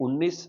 19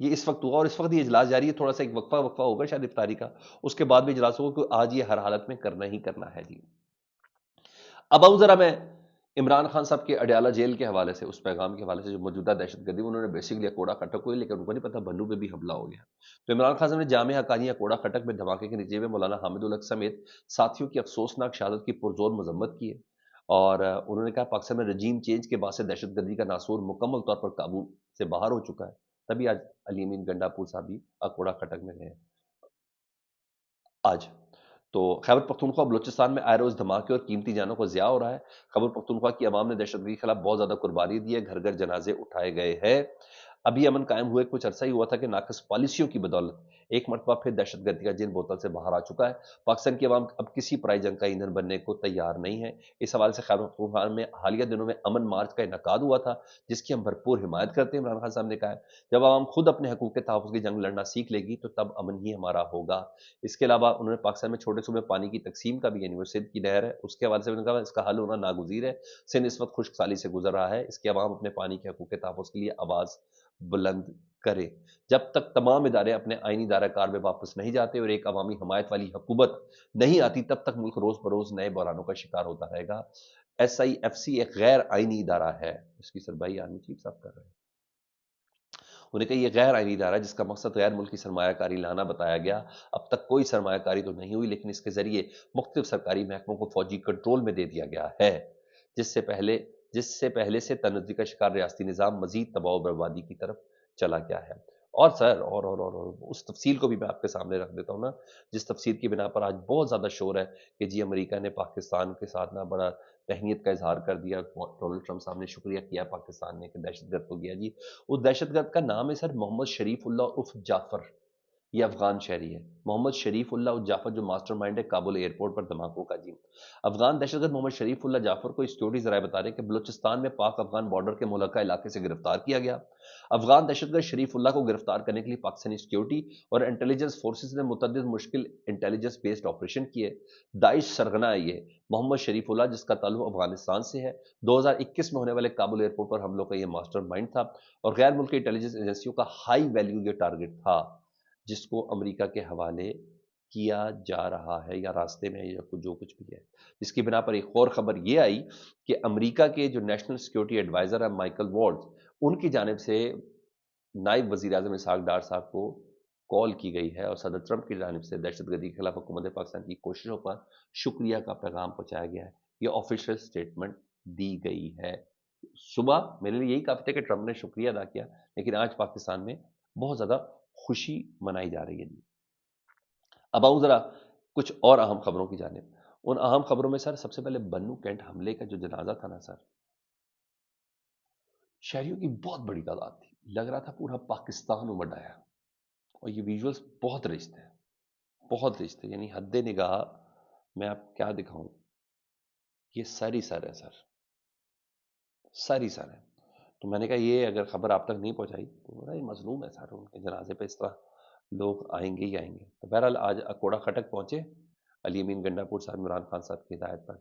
یہ اس وقت ہوا، اور اس وقت یہ اجلاس جاری ہے، تھوڑا سا ایک وقفہ ہوگا شاید افطاری کا، اس کے بعد بھی اجلاس ہوگا کہ آج یہ ہر حالت میں کرنا ہی کرنا ہے جی۔ اب آؤں ذرا میں عمران خان صاحب کے اڈیالہ جیل کے حوالے سے، اس پیغام کے حوالے سے جو موجودہ دہشت گردی، انہوں نے بیسکلی کوڑا کھٹک ہوئی، لیکن ان کو نہیں پتا بنو پہ بھی حملہ ہو گیا۔ تو عمران خان صاحب نے جامعہ حقانیہ کوڑا کھٹک میں دھماکے کے نتیجے میں مولانا حامد الحق سمیت ساتھیوں کی افسوسناک شہادت کی پرزور مذمت کی ہے، اور انہوں نے کہا پاکستان میں رجیم چینج کے باعث دہشت گردی کا ناسور مکمل طور پر قابو سے باہر ہو چکا ہے۔ تبھی آج علی امین گنڈا پور صاحب بھی کوڑا کھٹک میں گئے آج۔ تو خیبر پختونخوا بلوچستان میں آئے روز دھماکے اور قیمتی جانوں کو ضیاع ہو رہا ہے۔ خیبر پختونخوا کی عوام نے دہشت گردی کے خلاف بہت زیادہ قربانی دی ہے، گھر گھر جنازے اٹھائے گئے ہیں۔ ابھی امن قائم ہوئے کچھ عرصہ ہی ہوا تھا کہ ناقص پالیسیوں کی بدولت ایک مرتبہ پھر دہشت گردی کا جن بوتل سے باہر آ چکا ہے۔ پاکستان کی عوام اب کسی پرائی جنگ کا ایندھن بننے کو تیار نہیں ہے۔ اس حوالے سے خیبر پختونخوا میں حالیہ دنوں میں امن مارچ کا انعقاد ہوا تھا، جس کی ہم بھرپور حمایت کرتے ہیں۔ عمران خان صاحب نے کہا ہے جب عوام خود اپنے حقوق کے تحفظ کی جنگ لڑنا سیکھ لے گی تو تب امن ہی ہمارا ہوگا۔ اس کے علاوہ انہوں نے پاکستان میں چھوٹے صوبے پانی کی تقسیم کا بھی، یعنی وہ سندھ کی نہر ہے، اس کے حوالے سے انہوں نے کہا اس کا حل ہونا ناگزیر ہے۔ سندھ اس وقت خشک سالی سے گزر رہا ہے، اس کے عوام اپنے پانی کے حقوق کے تحفظ کے لیے آواز بلند کرے۔ جب تک تمام ادارے اپنے آئینی دائرہ کار میں واپس نہیں جاتے اور ایک عوامی حمایت والی حکومت نہیں آتی، تب تک ملک روز بروز نئے بحرانوں کا شکار ہوتا رہے گا۔ ایس آئی ایف سی ایک غیر آئینی ادارہ ہے، اس کی سربراہی آرمی چیف صاحب کر رہے ہیں۔ انہوں نے کہا یہ غیر آئینی ادارہ ہے جس کا مقصد غیر ملکی سرمایہ کاری لانا بتایا گیا۔ اب تک کوئی سرمایہ کاری تو نہیں ہوئی، لیکن اس کے ذریعے مختلف سرکاری محکموں کو فوجی کنٹرول میں دے دیا گیا ہے، جس سے پہلے سے تنزلی کا شکار ریاستی نظام مزید تباہ و بربادی کی طرف چلا گیا ہے۔ اور سر اور اس تفصیل کو بھی میں آپ کے سامنے رکھ دیتا ہوں نا، جس تفصیل کی بنا پر آج بہت زیادہ شور ہے کہ جی امریکہ نے پاکستان کے ساتھ نا بڑا تہنیت کا اظہار کر دیا، ڈونلڈ ٹرمپ صاحب نے شکریہ کیا پاکستان نے کہ دہشت گرد کو گیا جی۔ اس دہشت گرد کا نام ہے سر محمد شریف اللہ عرف جعفر، یہ افغان شہری ہے، محمد شریف اللہ جعفر، جو ماسٹر مائنڈ ہے کابل ایئرپورٹ پر دھماکوں کا جی۔ افغان دہشت گرد محمد شریف اللہ جعفر کو سیکیورٹی ذرائع بتا رہے ہیں کہ بلوچستان میں پاک افغان بارڈر کے ملحقہ علاقے سے گرفتار کیا گیا۔ افغان دہشت گرد شریف اللہ کو گرفتار کرنے کے لیے پاکستانی سیکیورٹی اور انٹیلیجنس فورسز نے متعدد مشکل انٹیلیجنس بیسڈ آپریشن کیے۔ داعش سرغنہ ہے یہ محمد شریف اللہ، جس کا تعلق افغانستان سے ہے۔ 2021 میں ہونے والے کابل ایئرپورٹ پر حملوں کا یہ ماسٹر مائنڈ تھا اور غیر ملکی انٹیلیجنس ایجنسیوں کا ہائی ویلیو یہ ٹارگٹ تھا، جس کو امریکہ کے حوالے کیا جا رہا ہے یا راستے میں یا جو کچھ بھی ہے۔ جس کی بنا پر ایک اور خبر یہ آئی کہ امریکہ کے جو نیشنل سیکیورٹی ایڈوائزر ہیں مائیکل والٹز، ان کی جانب سے نائب وزیر اعظم اسحاق ڈار صاحب کو کال کی گئی ہے اور صدر ٹرمپ کی جانب سے دہشت گردی کے خلاف حکومت پاکستان کی کوششوں پر شکریہ کا پیغام پہنچایا گیا ہے۔ یہ آفیشیل سٹیٹمنٹ دی گئی ہے۔ صبح میرے لیے یہی کافی تھا کہ ٹرمپ نے شکریہ ادا کیا، لیکن آج پاکستان میں بہت زیادہ خوشی منائی جا رہی ہے جی۔ اب آؤں ذرا کچھ اور اہم خبروں کی جانب۔ ان اہم خبروں میں سر سب سے پہلے بنو کینٹ حملے کا جو جنازہ تھا نا سر، شہریوں کی بہت بڑی تعداد تھی، لگ رہا تھا پورا پاکستان امڑ آیا، اور یہ ویژولز بہت رچ تھے، بہت رچ تھے، یعنی حد نگاہ میں آپ کیا دکھاؤں، یہ سر ہی سر ہے سر، سر ہی سر ہے۔ تو میں نے کہا یہ اگر خبر آپ تک نہیں پہنچائی تو یہ مظلوم ہے سر، ان کے جنازے پہ اس طرح لوگ آئیں گے ہی آئیں گے۔ تو بہرحال آج کوڑا کھٹک پہنچے علی امین گنڈا پور صاحب عمران خان صاحب کی ہدایت پر۔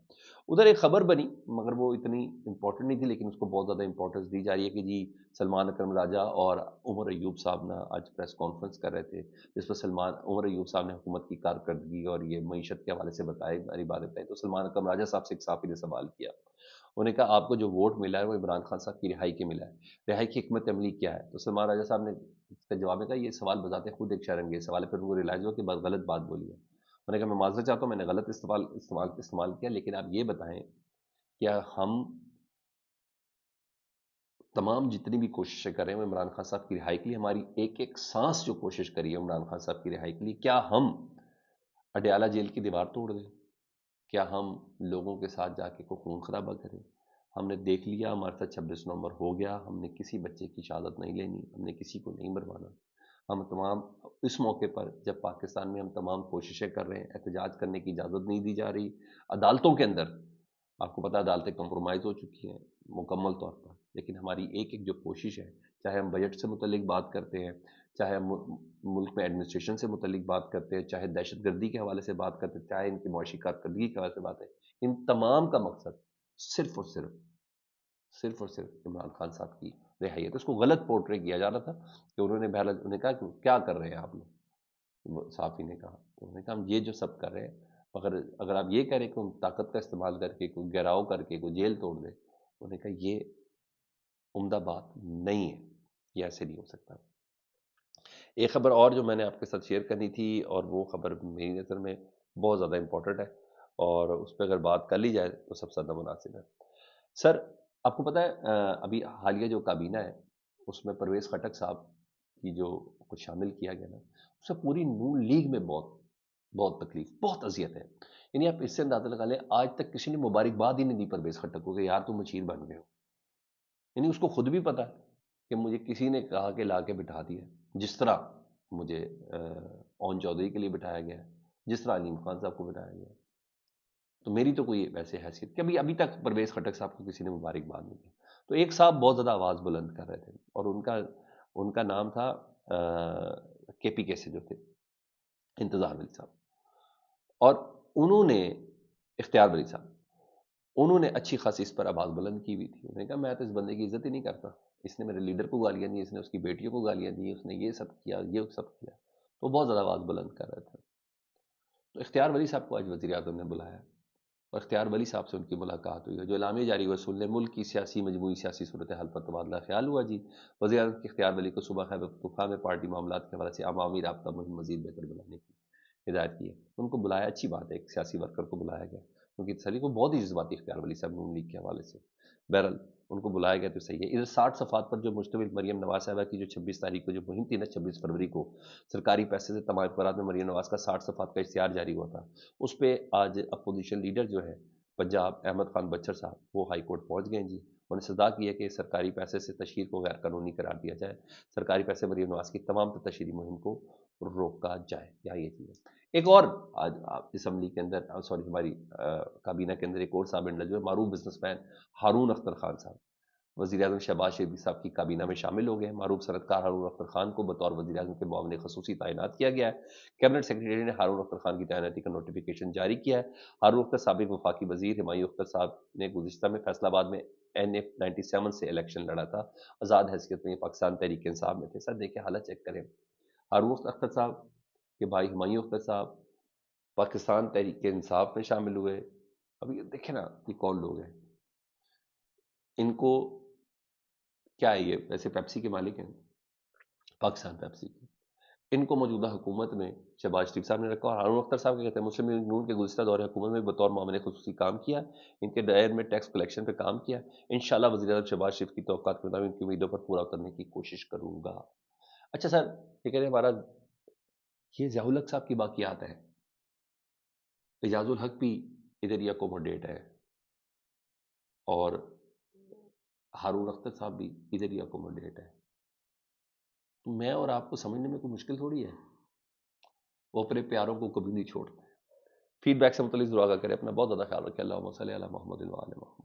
ادھر ایک خبر بنی مگر وہ اتنی امپورٹنٹ نہیں تھی، لیکن اس کو بہت زیادہ امپورٹنس دی جا رہی ہے کہ جی سلمان اکرم راجہ اور عمر ایوب صاحب نا آج پریس کانفرنس کر رہے تھے، جس پر عمر ایوب صاحب نے حکومت کی کارکردگی اور یہ معیشت کے حوالے سے بتائے باری باتیں بتائی۔ تو سلمان اکرم راجہ صاحب سے ایک صحافی نے سوال کیا، انہوں نے کہا آپ کو جو ووٹ ملا ہے وہ عمران خان صاحب کی رہائی کے ملا ہے، رہائی کی حکمت عملی کیا ہے؟ تو سلمان راجہ صاحب نے اس کا جواب میں کہا یہ سوال بذات خود ایک شرمگیز سوال ہے، پھر وہ ریلائز ہوا کہ بس غلط بات بولی ہے۔ میں نے کہا میں معذرت چاہتا ہوں، میں نے غلط استعمال کیا، لیکن آپ یہ بتائیں کیا ہم تمام جتنی بھی کوششیں کر رہے ہیں وہ عمران خان صاحب کی رہائی کے لیے، ہماری ایک ایک سانس جو کوشش کری ہے عمران خان صاحب کی رہائی کے لیے، کیا ہم اڈیالہ جیل کی دیوار توڑ دیں؟ کیا ہم لوگوں کے ساتھ جا کے کوئی خون خرابہ کریں؟ ہم نے دیکھ لیا ہمارے ساتھ 26 نومبر ہو گیا، ہم نے کسی بچے کی شہادت نہیں لینی، ہم نے کسی کو نہیں مروانا۔ ہم تمام اس موقع پر جب پاکستان میں ہم تمام کوششیں کر رہے ہیں، احتجاج کرنے کی اجازت نہیں دی جا رہی، عدالتوں کے اندر آپ کو پتہ عدالتیں کمپرومائز ہو چکی ہیں مکمل طور پر، لیکن ہماری ایک ایک جو کوشش ہے، چاہے ہم بجٹ سے متعلق بات کرتے ہیں، چاہے ہم ملک میں ایڈمنسٹریشن سے متعلق بات کرتے ہیں، چاہے دہشت گردی کے حوالے سے بات کرتے ہیں، چاہے ان کی معاشی کارکردگی کے حوالے سے بات ہے، ان تمام کا مقصد صرف اور صرف عمران خان صاحب کی رہائی ہے. تو اس کو غلط پورٹرے کیا جا رہا تھا کہ انہوں نے بہرحال انہوں نے کہا کہ کیا کر رہے ہیں آپ لوگ, صحافی نے کہا. تو انہوں نے کہا ہم یہ جو سب کر رہے ہیں, اگر آپ یہ کہہ رہے ہیں کہ ہم طاقت کا استعمال کر کے کوئی گھیراؤ کر کے کوئی جیل توڑ دے, انہوں نے کہا یہ عمدہ بات نہیں ہے, یہ ایسے نہیں ہو سکتا. ایک خبر اور جو میں نے آپ کے ساتھ شیئر کرنی تھی, اور وہ خبر میری نظر میں بہت زیادہ امپورٹنٹ ہے, اور اس پہ اگر بات کر لی جائے تو سب سے زیادہ مناسب ہے. سر, آپ کو پتہ ہے ابھی حالیہ جو کابینہ ہے اس میں پرویز خٹک صاحب کی جو کچھ شامل کیا گیا نا, اس سے پوری نون لیگ میں بہت بہت تکلیف, بہت اذیت ہے. یعنی آپ اس سے اندازہ لگا لیں, آج تک کسی نے مبارکباد ہی نہیں دی پرویز خٹک کو کہ یار تم مشیر بن گئے ہو. یعنی اس کو خود بھی پتا ہے کہ مجھے کسی نے کہا کہ لا کے بٹھا دیا, جس طرح مجھے اون چودھری کے لیے بٹھایا گیا ہے, جس طرح علیم خان صاحب کو بٹھایا گیا ہے. تو میری تو کوئی ویسے حیثیت کہ ابھی تک پرویز خٹک صاحب کو کسی نے مبارکباد نہیں دی. تو ایک صاحب بہت زیادہ آواز بلند کر رہے تھے, اور ان کا نام تھا کے پی کے سے جو تھے, انتظار ولی صاحب. اور انہوں نے, اختیار ولی صاحب, انہوں نے اچھی خاصی اس پر آواز بلند کی ہوئی تھی. انہوں نے کہا میں تو اس بندے کی عزت ہی نہیں کرتا, اس نے میرے لیڈر کو گالیاں دی, اس نے اس کی بیٹیوں کو گالیاں دی, اس نے یہ سب کیا, یہ سب کیا. تو بہت زیادہ آواز بلند کر رہے تھے. تو اختیار ولی صاحب کو آج وزیر اعظم نے بلایا, اور اختیار ولی صاحب سے ان کی ملاقات ہوئی ہے. جو اعلامیہ جاری ہوا سن لیں, ملک کی سیاسی مجموعی سیاسی صورتحال پر تبادلہ خیال ہوا جی. وزیر اعظم کے اختیار ولی کو صبح خیبر پختونخوا میں پارٹی معاملات کے حوالے سے عوامی رابطہ مہم مزید بہتر بنانے کی ہدایت کی ہے. ان کو بلایا, اچھی بات ہے, ایک سیاسی ورکر کو بلایا گیا, کیونکہ تسلی کو بہت ہی جذباتی اختیار ولی صاحب نون لیگ کے حوالے سے. بہرحال ان کو بلایا گیا تو صحیح ہے. ادھر 60 صفحات پر جو مشتمل مریم نواز صاحبہ کی جو 26 تاریخ کو جو مہم تھی نا, 26 فروری کو سرکاری پیسے سے تمام اخبارات میں مریم نواز کا 60 صفحات کا اشتہار جاری ہوا تھا. اس پہ آج اپوزیشن لیڈر جو ہے پنجاب, احمد خان بچر صاحب, وہ ہائی کورٹ پہنچ گئے جی. انہوں نے سزا کی ہے کہ سرکاری پیسے سے تشہیر کو غیر قانونی قرار دیا جائے, سرکاری پیسے مریم نواز کی تمام تشہیری مہم کو روکا جائے. یہاں یہ چیز ہے. ایک اور آج اسمبلی کے اندر, سوری ہماری کابینہ کے اندر ایک اور صاحب انڈل جو ہے, معروف بزنس مین ہارون اختر خان صاحب, وزیر اعظم شہباز شریف صاحب کی کابینہ میں شامل ہو گئے ہیں. معروف صنعت کار ہارون اختر خان کو بطور وزیر اعظم کے معاون خصوصی تعینات کیا گیا ہے. کیبنٹ سیکرٹری نے ہارون اختر خان کی تعیناتی کا نوٹیفیکیشن جاری کیا ہے. ہارون اختر سابق وفاقی وزیر ہمایوں اختر صاحب نے گزشتہ میں فیصل آباد میں NF-97 سے الیکشن لڑا تھا. آزاد حیثیت میں پاکستان تحریک انصاف میں تھے. سر دیکھیں حالت چیک کریں, ہارون اختر صاحب کے بھائی ہمایوں اختر صاحب پاکستان تحریک انصاف میں شامل ہوئے. اب یہ دیکھیں نا, یہ کون لوگ ہیں, ان کو کیا ہے, یہ ویسے پیپسی کے مالک ہیں, پاکستان پیپسی کے. ان کو موجودہ حکومت میں شہباز شریف صاحب نے رکھا, اور ہارون اختر صاحب کے کہتے ہیں مسلم لیگ نون کے گزشتہ دور حکومت میں بطور معاون خصوصی کام کیا, ان کے دائر میں ٹیکس کلیکشن پہ کام کیا. انشاءاللہ وزیر اعظم شہباز شریف کی توقعات کے مطابق ان کی امیدوں پر پورا کرنے کی کوشش کروں گا. اچھا سر, یہ کہہ رہے ہیں ہمارا یہ ضیاء الحق صاحب کی باقیات ہیں, اعجاز الحق بھی ادھر ہی اکوموڈیٹ ہے, اور ہارون اختر صاحب بھی ادھر ہی اکوموڈیٹ ہے. تو میں اور آپ کو سمجھنے میں کوئی مشکل تھوڑی ہے, وہ اپنے پیاروں کو کبھی نہیں چھوڑتے. فیڈ بیک سے متعلق ضرور آگاہ کریں. اپنا بہت زیادہ خیال رکھیں. اللہم صلی علی محمد و علی محمد.